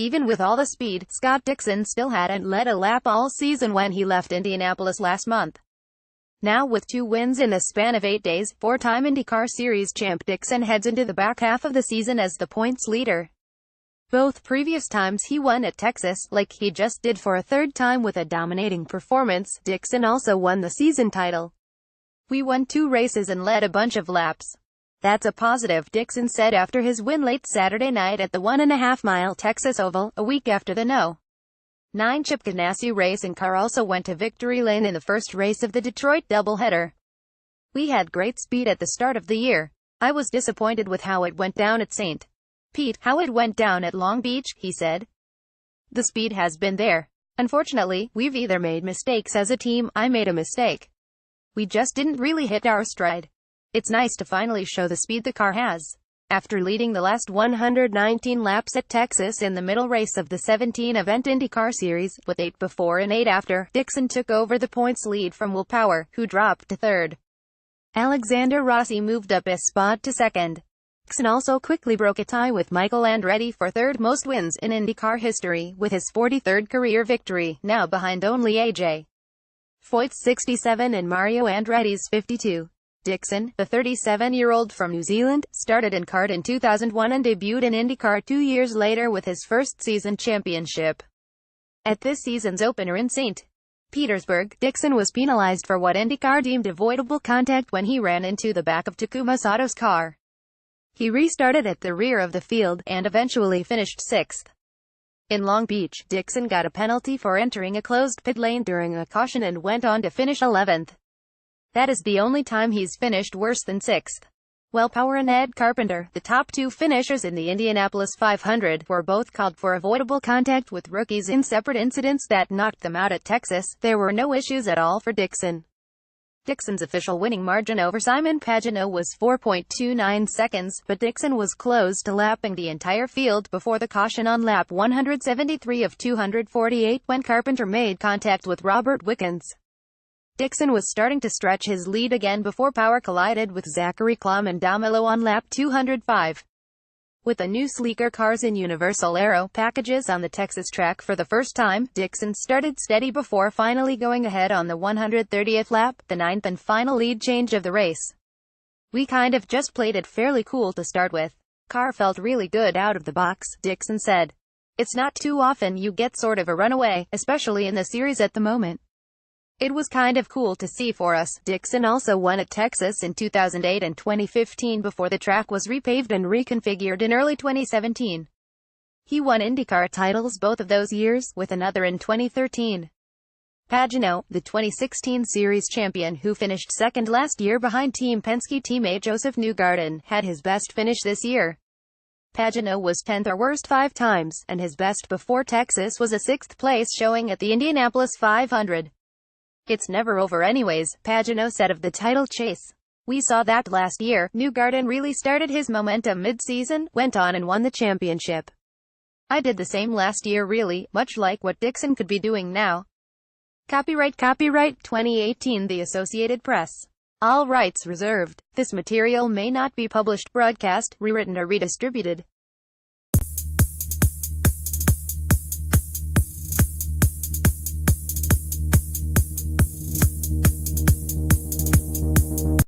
Even with all the speed, Scott Dixon still hadn't led a lap all season when he left Indianapolis last month. Now with 2 wins in the span of 8 days, 4-time IndyCar Series champ Dixon heads into the back half of the season as the points leader. Both previous times he won at Texas, like he just did for a third time with a dominating performance, Dixon also won the season title. "We won 2 races and led a bunch of laps. That's a positive," Dixon said after his win late Saturday night at the 1.5-mile Texas Oval, a week after the No. 9 Chip Ganassi racing car also went to victory lane in the first race of the Detroit doubleheader. "We had great speed at the start of the year. I was disappointed with how it went down at St. Pete, how it went down at Long Beach," he said. "The speed has been there. Unfortunately, we've either made mistakes as a team, I made a mistake. We just didn't really hit our stride. It's nice to finally show the speed the car has." After leading the last 119 laps at Texas in the middle race of the 17-event IndyCar Series, with 8 before and 8 after, Dixon took over the points lead from Will Power, who dropped to third. Alexander Rossi moved up a spot to second. Dixon also quickly broke a tie with Michael Andretti for third most wins in IndyCar history, with his 43rd career victory, now behind only A.J. Foyt's 67 and Mario Andretti's 52. Dixon, the 37-year-old from New Zealand, started in kart in 2001 and debuted in IndyCar 2 years later with his first season championship. At this season's opener in St. Petersburg, Dixon was penalized for what IndyCar deemed avoidable contact when he ran into the back of Takuma Sato's car. He restarted at the rear of the field, and eventually finished 6th. In Long Beach, Dixon got a penalty for entering a closed pit lane during a caution and went on to finish 11th. That is the only time he's finished worse than 6th. Will Power and Ed Carpenter, the top 2 finishers in the Indianapolis 500, were both called for avoidable contact with rookies in separate incidents that knocked them out at Texas. There were no issues at all for Dixon. Dixon's official winning margin over Simon Pagenaud was 4.29 seconds, but Dixon was close to lapping the entire field before the caution on lap 173 of 248 when Carpenter made contact with Robert Wickens. Dixon was starting to stretch his lead again before Power collided with Zachary Klum and Damelo on lap 205. With the new sleeker cars in universal aero packages on the Texas track for the first time, Dixon started steady before finally going ahead on the 130th lap, the 9th and final lead change of the race. "We kind of just played it fairly cool to start with. Car felt really good out of the box," Dixon said. "It's not too often you get sort of a runaway, especially in the series at the moment. It was kind of cool to see for us." Dixon also won at Texas in 2008 and 2015 before the track was repaved and reconfigured in early 2017. He won IndyCar titles both of those years, with another in 2013. Pagenaud, the 2016 Series champion who finished second last year behind Team Penske teammate Joseph Newgarden, had his best finish this year. Pagenaud was 10th or worst 5 times, and his best before Texas was a 6th place showing at the Indianapolis 500. "It's never over anyways," Pagenaud said of the title chase. "We saw that last year. Newgarden really started his momentum mid-season, went on and won the championship. I did the same last year really, much like what Dixon could be doing now." Copyright 2018 The Associated Press. All rights reserved. This material may not be published, broadcast, rewritten or redistributed.